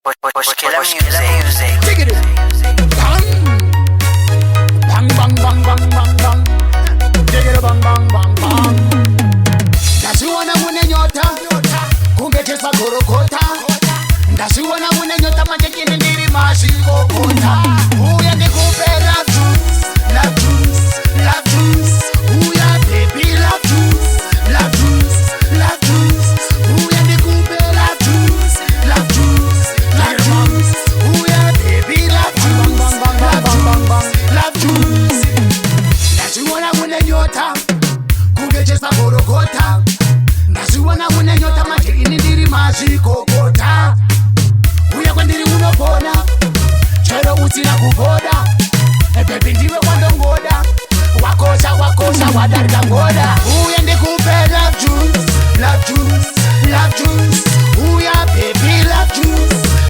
Killer music. Dig it in. Bang, bang, bang, bang, bang, bang. Dig it, bang, bang, bang, bang. Ndasiwana mune nyota kumbe chesa korokota. Ndasiwana mune nyota manje kini ndiri mashikokota. Uya ndikupera